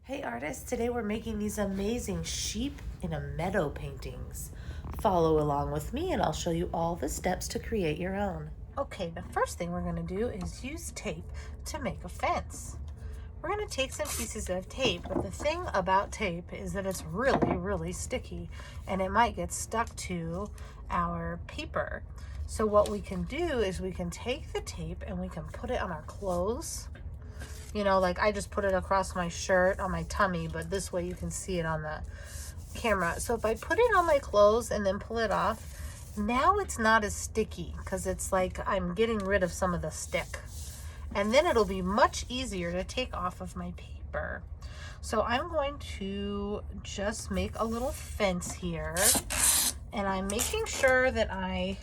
Hey artists, today we're making these amazing sheep in a meadow paintings. Follow along with me and I'll show you all the steps to create your own. Okay, the first thing we're going to do is use tape to make a fence. We're going to take some pieces of tape, but the thing about tape is that it's really sticky and it might get stuck to our paper. So what we can do is we can take the tape and we can put it on our clothes. You know, like I just put it across my shirt on my tummy, but this way you can see it on the camera. So if I put it on my clothes and then pull it off, now it's not as sticky because it's like I'm getting rid of some of the stick. And then it'll be much easier to take off of my paper. So I'm going to just make a little fence here. And I'm making sure that I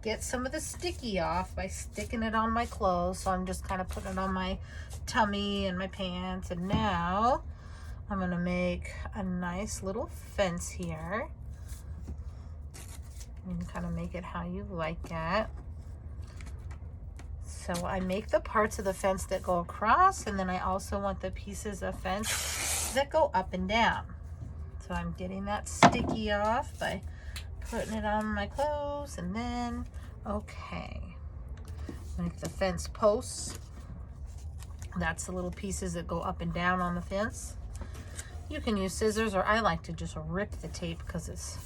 get some of the sticky off by sticking it on my clothes. So I'm just kind of putting it on my tummy and my pants. And now I'm going to make a nice little fence here. You can kind of make it how you like it. So I make the parts of the fence that go across, and then I also want the pieces of fence that go up and down. So I'm getting that sticky off by putting it on my clothes, and then, okay, make the fence posts. That's the little pieces that go up and down on the fence. You can use scissors, or I like to just rip the tape because it's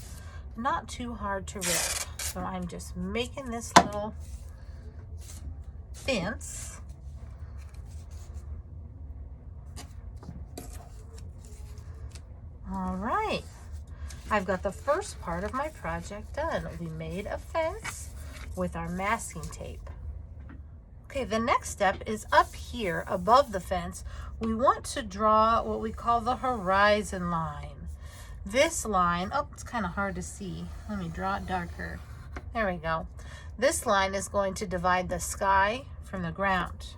not too hard to rip. So I'm just making this little fence. All right, I've got the first part of my project done. We made a fence with our masking tape. Okay, the next step is up here above the fence. We want to draw what we call the horizon line. This line, oh, it's kind of hard to see. Let me draw it darker. There we go. This line is going to divide the sky from the ground.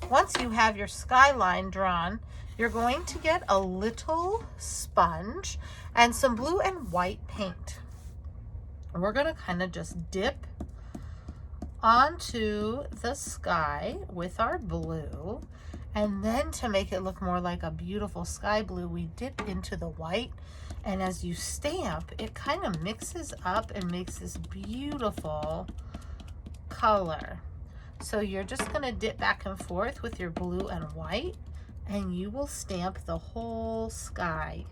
Once you have your skyline drawn, you're going to get a little sponge and some blue and white paint. We're going to kind of just dip onto the sky with our blue, and then to make it look more like a beautiful sky blue, we dip into the white, and as you stamp, it kind of mixes up and makes this beautiful color. So you're just going to dip back and forth with your blue and white, and you will stamp the whole sky.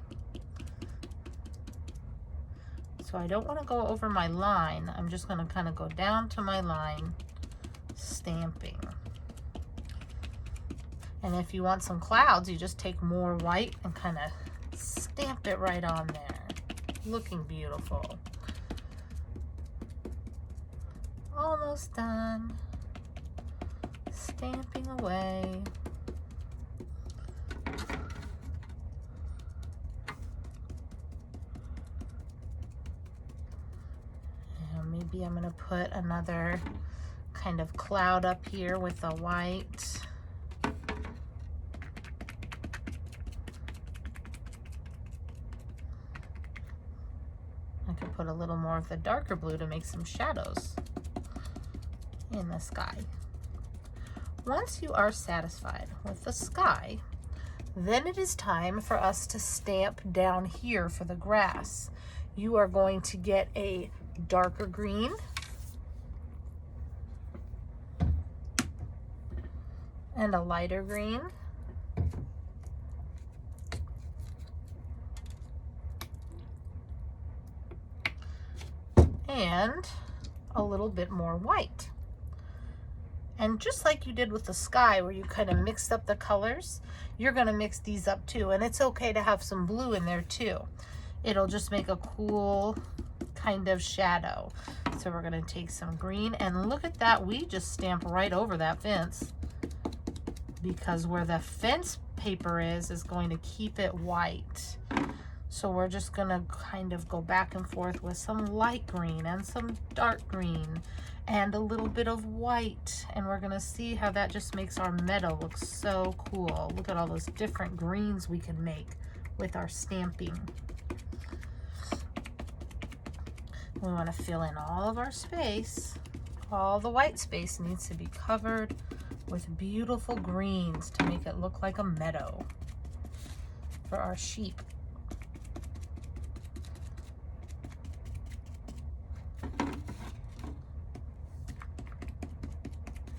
So I don't want to go over my line. I'm just going to kind of go down to my line, stamping. And if you want some clouds, you just take more white and kind of stamp it right on there. Looking beautiful. Almost done. Stamping away. And maybe I'm going to put another kind of cloud up here with the white. I could put a little more of the darker blue to make some shadows in the sky. Once you are satisfied with the sky, then it is time for us to stamp down here for the grass. You are going to get a darker green, and a lighter green, and a little bit more white. And just like you did with the sky where you kind of mixed up the colors, you're going to mix these up too. And it's okay to have some blue in there too. It'll just make a cool kind of shadow. So we're going to take some green, and look at that. We just stamp right over that fence, because where the fence paper is going to keep it white. So we're just going to kind of go back and forth with some light green and some dark green and a little bit of white, and we're going to see how that just makes our meadow look so cool. Look at all those different greens we can make with our stamping. We want to fill in all of our space. All the white space needs to be covered with beautiful greens to make it look like a meadow. for our sheep.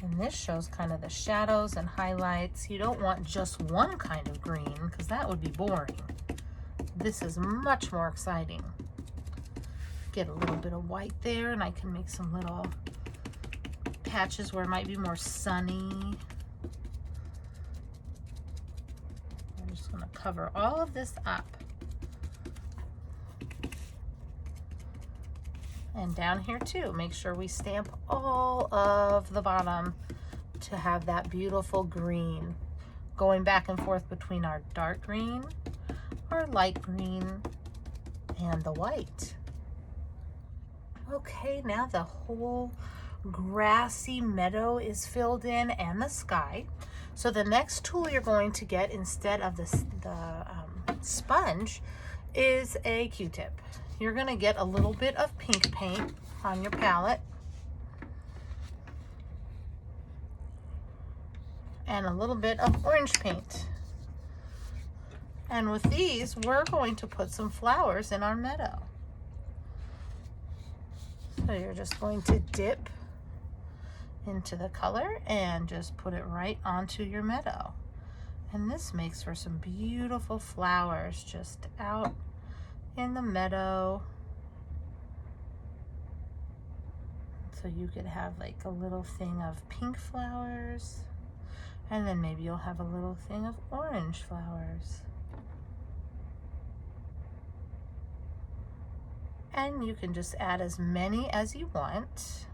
And this shows kind of the shadows and highlights. You don't want just one kind of green because that would be boring. This is much more exciting. Get a little bit of white there, and I can make some little patches where it might be more sunny. I'm just going to cover all of this up. And down here too, make sure we stamp all of the bottom to have that beautiful green, going back and forth between our dark green, our light green, and the white. Okay, now the whole grassy meadow is filled in, and the sky. So the next tool you're going to get instead of the sponge is a Q-tip. You're going to get a little bit of pink paint on your palette and a little bit of orange paint. And with these, we're going to put some flowers in our meadow. So you're just going to dip into the color and just put it right onto your meadow. And this makes for some beautiful flowers just out in the meadow. So you could have like a little thing of pink flowers, and then maybe you'll have a little thing of orange flowers. And you can just add as many as you want.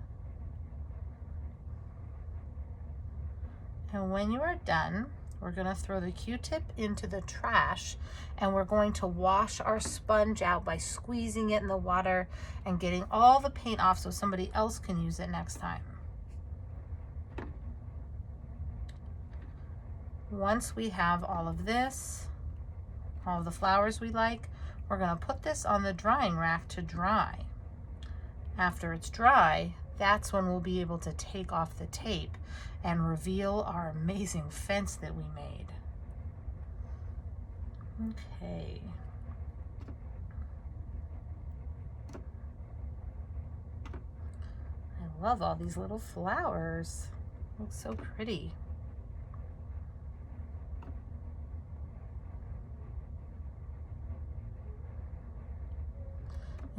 And when you are done, we're going to throw the Q-tip into the trash, and we're going to wash our sponge out by squeezing it in the water and getting all the paint off so somebody else can use it next time. Once we have all of this, all of the flowers we like, we're going to put this on the drying rack to dry. After it's dry, that's when we'll be able to take off the tape and reveal our amazing fence that we made. Okay. I love all these little flowers. Looks so pretty.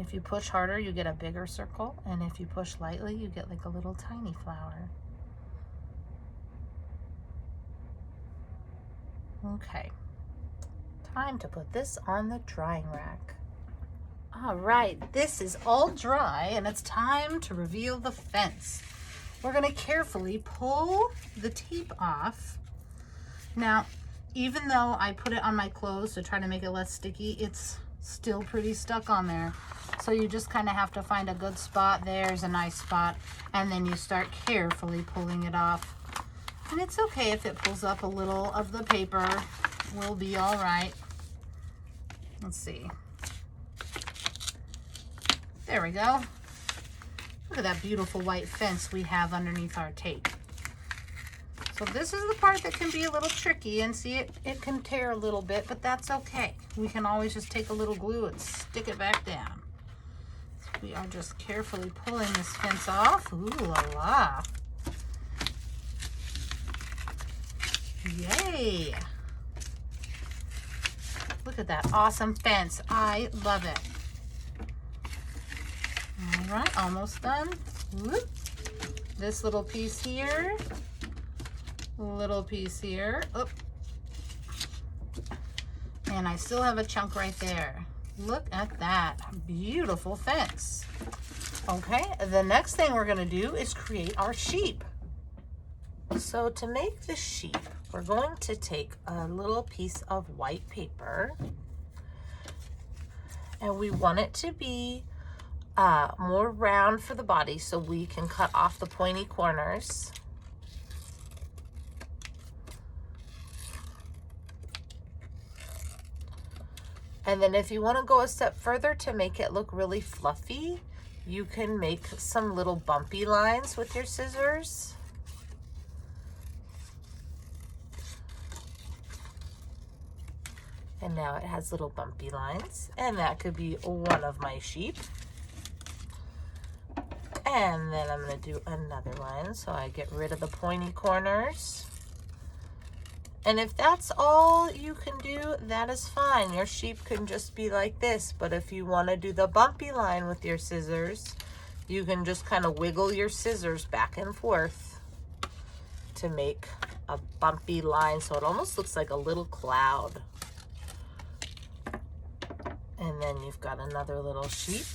If you push harder, you get a bigger circle, and if you push lightly, you get like a little tiny flower. Okay, time to put this on the drying rack. All right, this is all dry, and it's time to reveal the fence. We're going to carefully pull the tape off. Now, even though I put it on my clothes to try to make it less sticky, it's still pretty stuck on there. So you just kind of have to find a good spot. There's a nice spot, and then you start carefully pulling it off. And it's okay if it pulls up a little of the paper. We'll be all right. Let's see. There we go. Look at that beautiful white fence we have underneath our tape. So this is the part that can be a little tricky, and see, it can tear a little bit, but that's okay. We can always just take a little glue and stick it back down. So we are just carefully pulling this fence off. Ooh la la. Yay! Look at that awesome fence. I love it. All right, almost done. Whoop. This little piece here, little piece here. Oop. And I still have a chunk right there. Look at that beautiful fence. Okay, the next thing we're gonna do is create our sheep. So to make the sheep, we're going to take a little piece of white paper, and we want it to be more round for the body so we can cut off the pointy corners. And then if you want to go a step further to make it look really fluffy, you can make some little bumpy lines with your scissors. And now it has little bumpy lines, and that could be one of my sheep. And then I'm going to do another one, so I get rid of the pointy corners. And if that's all you can do, that is fine. Your sheep can just be like this, but if you want to do the bumpy line with your scissors, you can just kind of wiggle your scissors back and forth to make a bumpy line, so it almost looks like a little cloud. And then you've got another little sheep.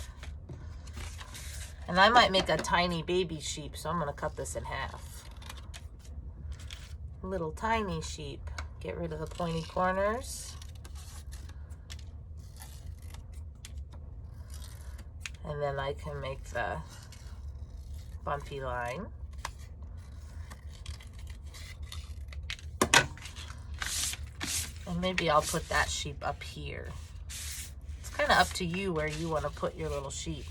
And I might make a tiny baby sheep, so I'm going to cut this in half. Little tiny sheep. Get rid of the pointy corners. And then I can make the bumpy line. And maybe I'll put that sheep up here. Kind of up to you where you want to put your little sheep.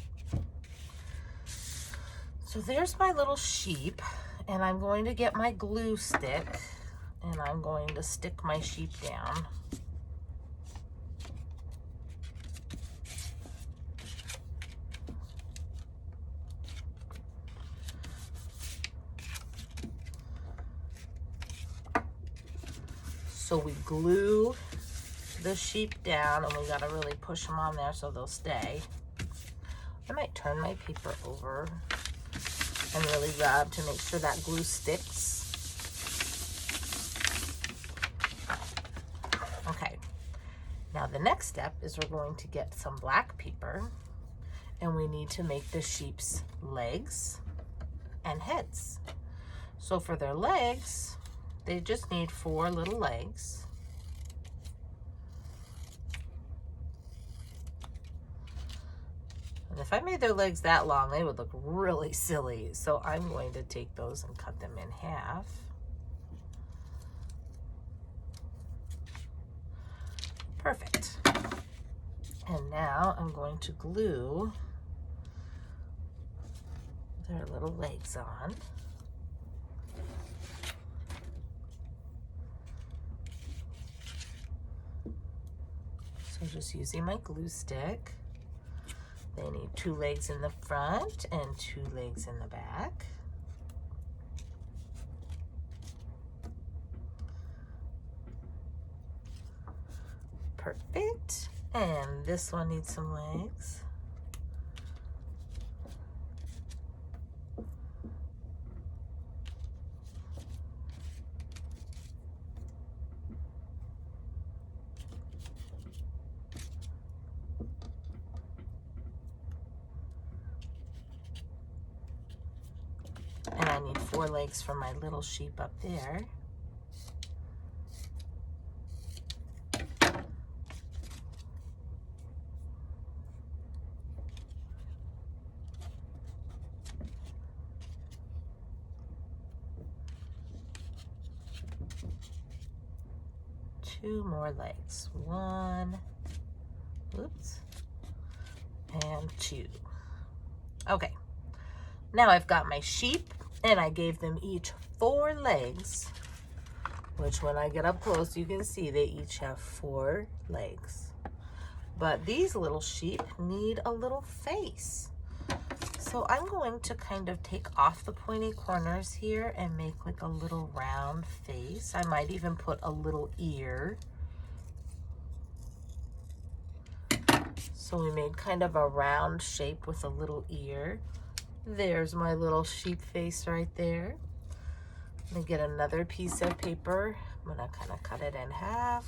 So there's my little sheep, and I'm going to get my glue stick and I'm going to stick my sheep down. So we glue the sheep down, and we got to really push them on there so they'll stay. I might turn my paper over and really rub to make sure that glue sticks. Okay, now the next step is we're going to get some black paper, and we need to make the sheep's legs and heads. So for their legs, they just need 4 little legs. And if I made their legs that long, they would look really silly. So I'm going to take those and cut them in half. Perfect. And now I'm going to glue their little legs on. So just using my glue stick. They need 2 legs in the front and 2 legs in the back. Perfect. And this one needs some legs. And I need 4 legs for my little sheep up there. Two more legs. 1, oops, and 2. Okay, now I've got my sheep, and I gave them each 4 legs, which when I get up close, you can see they each have 4 legs. But these little sheep need a little face. So I'm going to kind of take off the pointy corners here and make like a little round face. I might even put a little ear. So we made kind of a round shape with a little ear. There's my little sheep face right there. I'm gonna get another piece of paper. I'm gonna kind of cut it in half.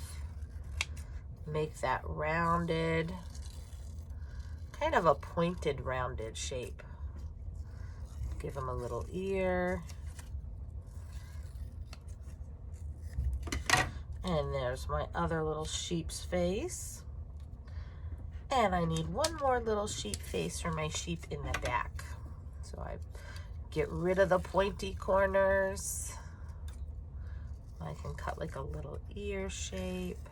Make that rounded, kind of a pointed rounded shape. Give them a little ear. And there's my other little sheep's face. And I need one more little sheep face for my sheep in the back. So I get rid of the pointy corners. I can cut like a little ear shape.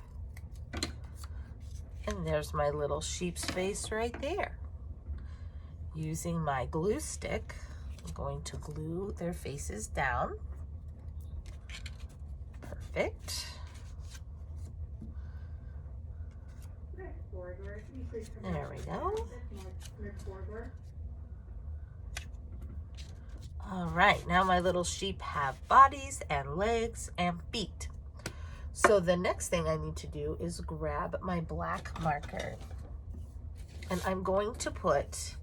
And there's my little sheep's face right there. Using my glue stick, I'm going to glue their faces down. Perfect. There we go. All right, now my little sheep have bodies and legs and feet. So the next thing I need to do is grab my black marker. And I'm going to put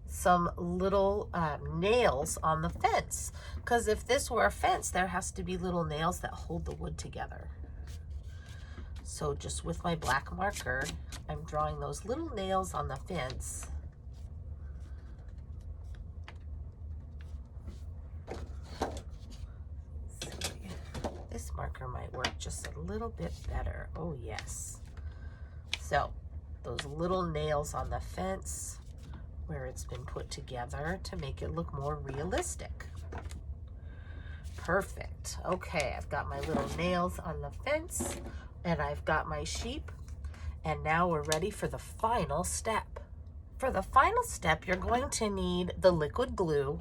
some little nails on the fence. Because if this were a fence, there has to be little nails that hold the wood together. So just with my black marker, I'm drawing those little nails on the fence. This marker might work just a little bit better. Oh yes. So those little nails on the fence where it's been put together to make it look more realistic. Perfect. Okay, I've got my little nails on the fence and I've got my sheep, and now we're ready for the final step. For the final step, you're going to need the liquid glue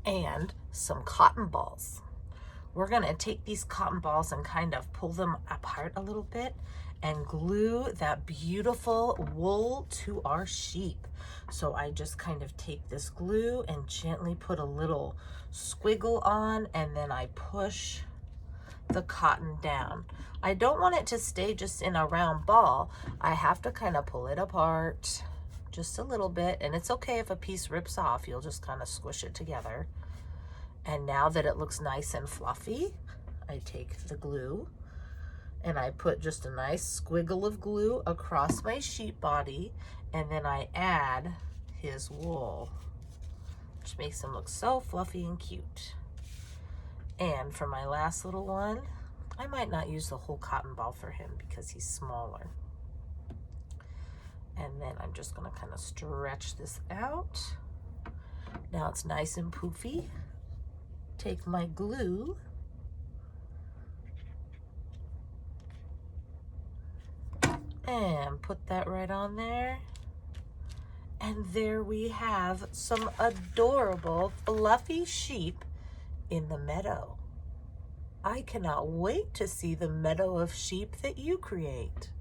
and some cotton balls. We're gonna take these cotton balls and kind of pull them apart a little bit and glue that beautiful wool to our sheep. So I just kind of take this glue and gently put a little squiggle on, and then I push the cotton down. I don't want it to stay just in a round ball. I have to kind of pull it apart just a little bit, and it's okay if a piece rips off. You'll just kind of squish it together. And now that it looks nice and fluffy, I take the glue and I put just a nice squiggle of glue across my sheep body, and then I add his wool, which makes him look so fluffy and cute. And for my last little one, I might not use the whole cotton ball for him because he's smaller. And then I'm just gonna kind of stretch this out. Now it's nice and poofy. Take my glue and put that right on there. And there we have some adorable fluffy sheep in the meadow. I cannot wait to see the meadow of sheep that you create.